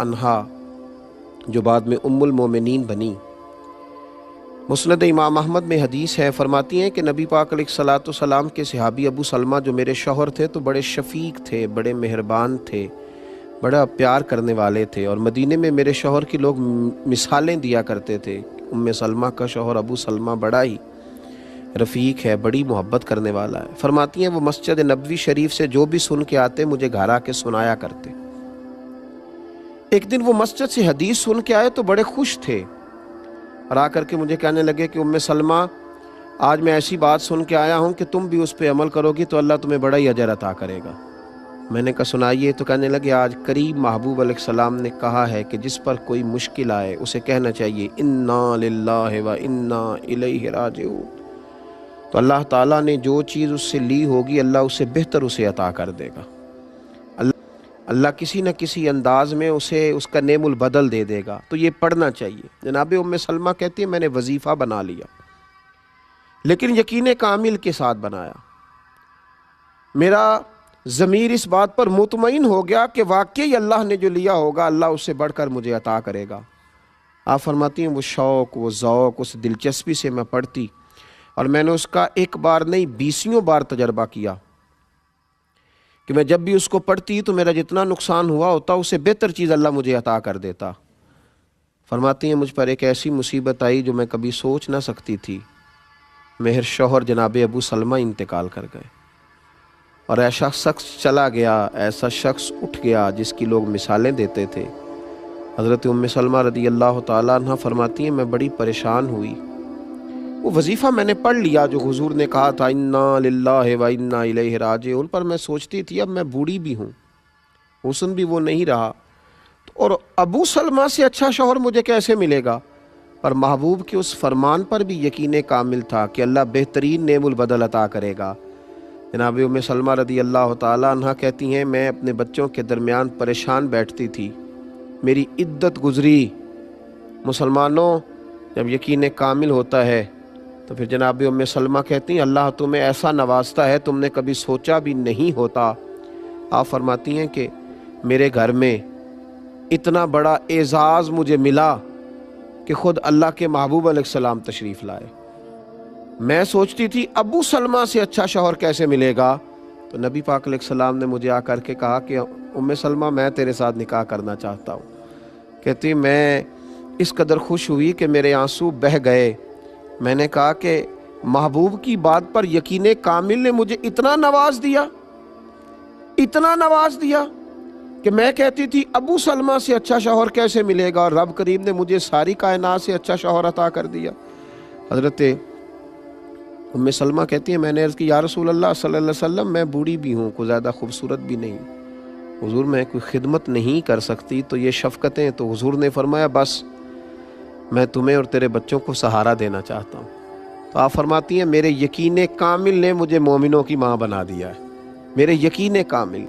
अन्हा, जो बाद में उम्मुल मोमिनीन बनी। मुस्नद इमाम अहमद में हदीस है, फरमाती हैं कि नबी पाक अलैहिस्सलाम के सहाबी अबू सलमा जो मेरे शौहर थे तो बड़े शफीक थे, बड़े मेहरबान थे, बड़ा प्यार करने वाले थे। और मदीने में मेरे शौहर की लोग मिसालें दिया करते थे। उम्मे सलमा का शौहर अबू सलमा बड़ा ही रफ़ीक है, बड़ी मोहब्बत करने वाला है। फरमाती हैं वो मस्जिद नबवी शरीफ से जो भी सुन के आते मुझे घर आके सुनाया करते। एक दिन वो मस्जिद से हदीस सुन के आए तो बड़े खुश थे और आकर के मुझे कहने लगे कि उम्मे सलमा, आज मैं ऐसी बात सुन के आया हूँ कि तुम भी उस पर अमल करोगी तो अल्लाह तुम्हें बड़ा ही अजर अता करेगा। मैंने कहा सुनाइए। तो कहने लगे आज करीब महबूब अलैहिस्सलाम ने कहा है कि जिस पर कोई मुश्किल आए उसे कहना चाहिए इन्ना लिल्लाहि व इन्ना इलैहि राजिऊन। तो अल्लाह ताला ने जो चीज़ उससे ली होगी अल्लाह उससे बेहतर उसे अता कर देगा। अल्लाह किसी न किसी अंदाज में उसे उसका नेमुल बदल दे देगा। तो ये पढ़ना चाहिए। जनाब उम्मे सलमा कहती है मैंने वजीफ़ा बना लिया, लेकिन यकीन कामिल के साथ बनाया। मेरा ज़मीर इस बात पर मुतमईन हो गया कि वाकई अल्लाह ने जो लिया होगा अल्लाह उससे बढ़कर मुझे अता करेगा। आप फरमाती हैं वो शौक़, वो ज़ौक़, उस दिलचस्पी से मैं पढ़ती और मैंने उसका एक बार नहीं 20 बार तजर्बा किया कि मैं जब भी उसको पढ़ती तो मेरा जितना नुकसान हुआ होता उससे बेहतर चीज़ अल्लाह मुझे अता कर देता। फरमाती हैं मुझ पर एक ऐसी मुसीबत आई जो मैं कभी सोच ना सकती थी। मेहर शौहर जनाब अबू सलमा इंतकाल कर गए और ऐसा शख्स चला गया, ऐसा शख्स उठ गया जिसकी लोग मिसालें देते थे। हज़रत उम्मे सलमा रदी अल्लाह ताला अन्हा फरमाती हैं मैं बड़ी परेशान हुई। वो वजीफ़ा मैंने पढ़ लिया जो हुजूर ने कहा था इन्ना लिल्लाहि व इन्ना इलैहि राजिऊन, पर मैं सोचती थी अब मैं बूढ़ी भी हूँ, हुस्न भी वो नहीं रहा, और अबू सलमा से अच्छा शौहर मुझे कैसे मिलेगा। पर महबूब के उस फरमान पर भी यकीन कामिल था कि अल्लाह बेहतरीन नेमुल बदल अता करेगा। जनाब उम्मे सलमा रदी अल्लाह ताला अन्हा कहती हैं मैं अपने बच्चों के दरमियान परेशान बैठती थी, मेरी इद्दत गुजरी। मुसलमानों, जब यकीन कामिल होता है तो फिर जनाब उम्मे सलमा कहती हैं अल्लाह तुम्हें ऐसा नवाजता है तुमने कभी सोचा भी नहीं होता। आप फरमाती हैं कि मेरे घर में इतना बड़ा एजाज़ मुझे मिला कि ख़ुद अल्लाह के महबूब अलैहिस्सलाम तशरीफ़ लाए। मैं सोचती थी अबू सलमा से अच्छा शौहर कैसे मिलेगा। तो नबी पाक अलैहिस्सलाम ने मुझे आकर के कहा कि उम्मे सलमा मैं तेरे साथ निकाह करना चाहता हूँ। कहती मैं इस कदर खुश हुई कि मेरे आंसू बह गए। मैंने कहा कि महबूब की बात पर यकीन कामिल ने मुझे इतना नवाज दिया, इतना नवाज दिया कि मैं कहती थी अबू सलमा से अच्छा शौहर कैसे मिलेगा, और रब करीम ने मुझे सारी कायनात से अच्छा शौहर अता कर दिया। हज़रत उम्मे सलमा कहती है मैंने अर्ज़ की या रसूल अल्लाह सल्लल्लाहु अलैहि वसल्लम मैं बूढ़ी भी हूँ, कोई ज़्यादा खूबसूरत भी नहीं, हुजूर मैं कोई खिदमत नहीं कर सकती, तो ये शफ़क़तें। तो हुजूर ने फरमाया बस मैं तुम्हें और तेरे बच्चों को सहारा देना चाहता हूँ। तो आप फरमाती हैं मेरे यकीन कामिल ने मुझे मोमिनों की माँ बना दिया है, मेरे यकीन कामिल।